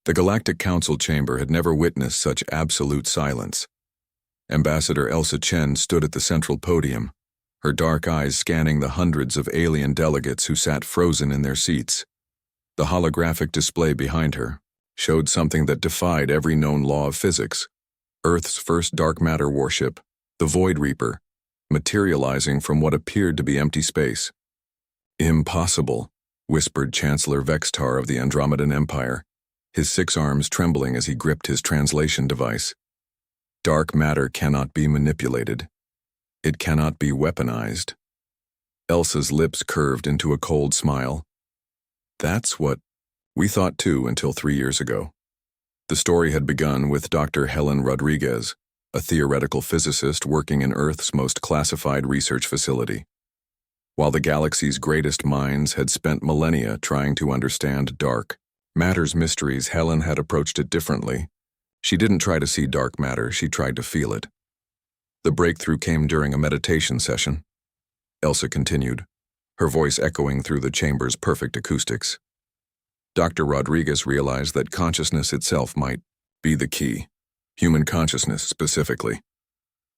The Galactic Council chamber had never witnessed such absolute silence. Ambassador Elsa Chen stood at the central podium, her dark eyes scanning the hundreds of alien delegates who sat frozen in their seats. The holographic display behind her showed something that defied every known law of physics. Earth's first dark matter warship, the Void Reaper, materializing from what appeared to be empty space. "Impossible," whispered Chancellor Vextar of the Andromedan Empire, his 6 arms trembling as he gripped his translation device. "Dark matter cannot be manipulated. It cannot be weaponized." Elsa's lips curved into a cold smile. "That's what we thought too until 3 years ago." The story had begun with Dr. Helen Rodriguez, a theoretical physicist working in Earth's most classified research facility. While the galaxy's greatest minds had spent millennia trying to understand dark matter's mysteries, Helen had approached it differently. She didn't try to see dark matter, she tried to feel it. The breakthrough came during a meditation session. Elsa continued, her voice echoing through the chamber's perfect acoustics. Dr. Rodriguez realized that consciousness itself might be the key. Human consciousness, specifically.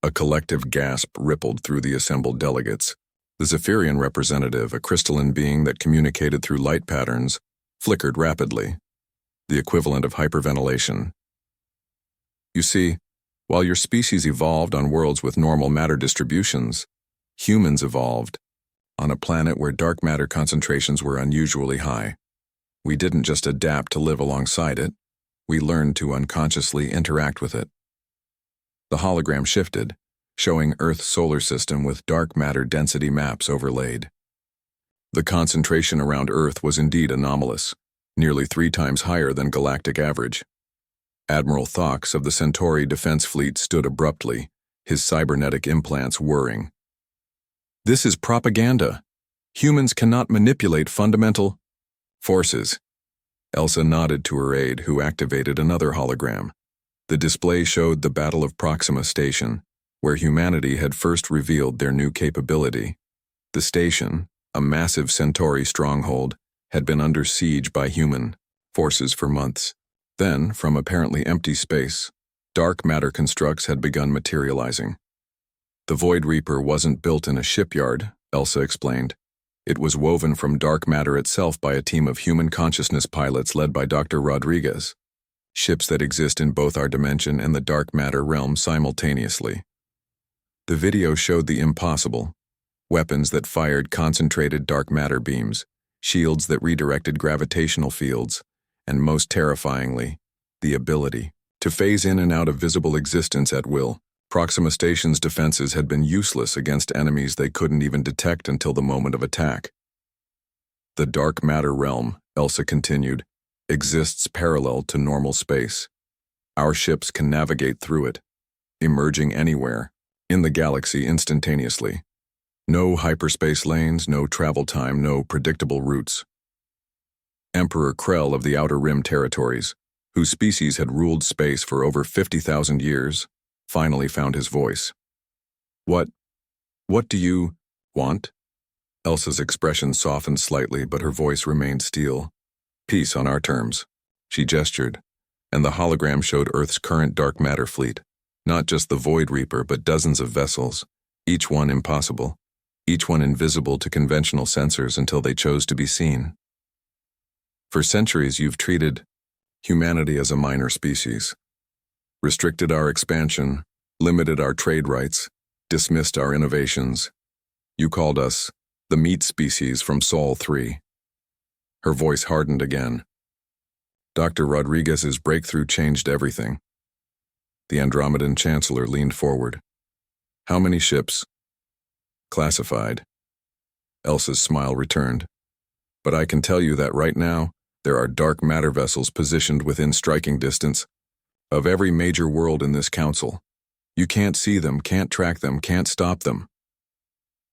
A collective gasp rippled through the assembled delegates. The Zephyrian representative, a crystalline being that communicated through light patterns, flickered rapidly, the equivalent of hyperventilation. "You see, while your species evolved on worlds with normal matter distributions, humans evolved on a planet where dark matter concentrations were unusually high. We didn't just adapt to live alongside it, we learned to unconsciously interact with it." The hologram shifted, showing Earth's solar system with dark matter density maps overlaid. The concentration around Earth was indeed anomalous, nearly 3 times higher than galactic average. Admiral Thox of the Centauri Defense Fleet stood abruptly, his cybernetic implants whirring. "This is propaganda. Humans cannot manipulate fundamental forces." Elsa nodded to her aide, who activated another hologram. The display showed the Battle of Proxima Station, where humanity had first revealed their new capability. The station, a massive Centauri stronghold, had been under siege by human forces for months. Then, from apparently empty space, dark matter constructs had begun materializing. "The Void Reaper wasn't built in a shipyard," Elsa explained. "It was woven from dark matter itself by a team of human consciousness pilots led by Dr. Rodriguez. Ships that exist in both our dimension and the dark matter realm simultaneously." The video showed the impossible. Weapons that fired concentrated dark matter beams, shields that redirected gravitational fields, and most terrifyingly, the ability to phase in and out of visible existence at will. Proxima Station's defenses had been useless against enemies they couldn't even detect until the moment of attack. "The dark matter realm," Elsa continued, "exists parallel to normal space. Our ships can navigate through it, emerging anywhere in the galaxy instantaneously. No hyperspace lanes, no travel time, no predictable routes." Emperor Krell of the Outer Rim territories, whose species had ruled space for over 50,000 years, finally found his voice. What do you want?" Elsa's expression softened slightly, but her voice remained steel. "Peace on our terms." She gestured, and the hologram showed Earth's current dark matter fleet. Not just the Void Reaper, but dozens of vessels, each one impossible, each one invisible to conventional sensors until they chose to be seen. "For centuries you've treated humanity as a minor species. Restricted our expansion, limited our trade rights, dismissed our innovations. You called us the meat species from Sol 3. Her voice hardened again. Dr. Rodriguez's breakthrough changed everything. The Andromedan Chancellor leaned forward. "How many ships?" "Classified." Elsa's smile returned. "But I can tell you that right now, there are dark matter vessels positioned within striking distance of every major world in this council. You can't see them, can't track them, can't stop them."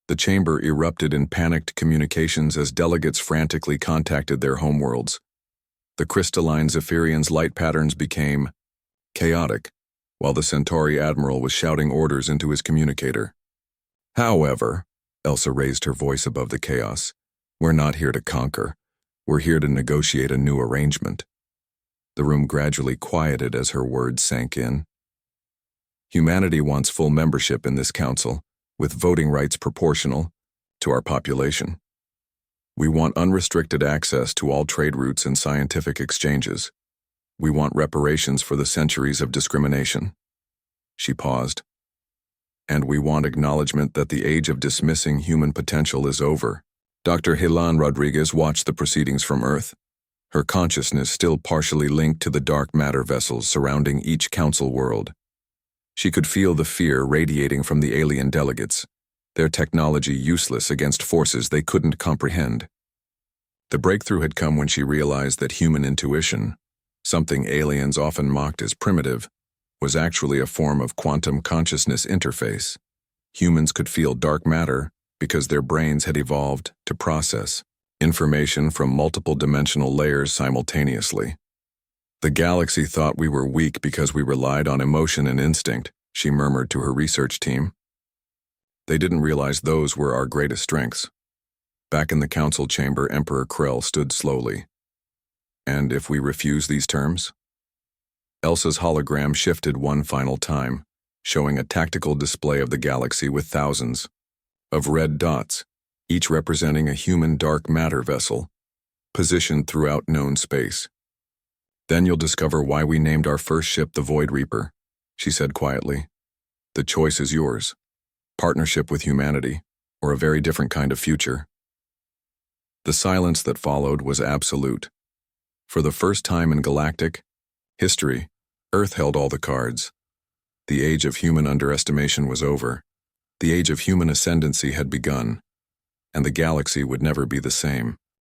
The chamber erupted in panicked communications as delegates frantically contacted their homeworlds. The crystalline Zephyrian's light patterns became chaotic, while the Centauri admiral was shouting orders into his communicator. "However," Elsa raised her voice above the chaos, "we're not here to conquer. We're here to negotiate a new arrangement." The room gradually quieted as her words sank in. Humanity wants full membership in this council, with voting rights proportional to our population. We want unrestricted access to all trade routes and scientific exchanges. We want reparations for the centuries of discrimination. She paused. And we want acknowledgement that the age of dismissing human potential is over. Dr. Hilan Rodriguez watched the proceedings from Earth, her consciousness still partially linked to the dark matter vessels surrounding each council world. She could feel the fear radiating from the alien delegates, their technology useless against forces they couldn't comprehend. The breakthrough had come when she realized that human intuition, something aliens often mocked as primitive, was actually a form of quantum consciousness interface. Humans could feel dark matter because their brains had evolved to process information from multiple dimensional layers simultaneously. The galaxy thought we were weak because we relied on emotion and instinct, she murmured to her research team. They didn't realize those were our greatest strengths. Back in the council chamber, Emperor Krell stood slowly. And if we refuse these terms? Elsa's hologram shifted one final time, showing a tactical display of the galaxy with thousands of red dots, each representing a human dark matter vessel, positioned throughout known space. Then you'll discover why we named our first ship the Void Reaper, she said quietly. The choice is yours. Partnership with humanity, or a very different kind of future. The silence that followed was absolute. For the first time in galactic history, Earth held all the cards. The age of human underestimation was over. The age of human ascendancy had begun, and the galaxy would never be the same.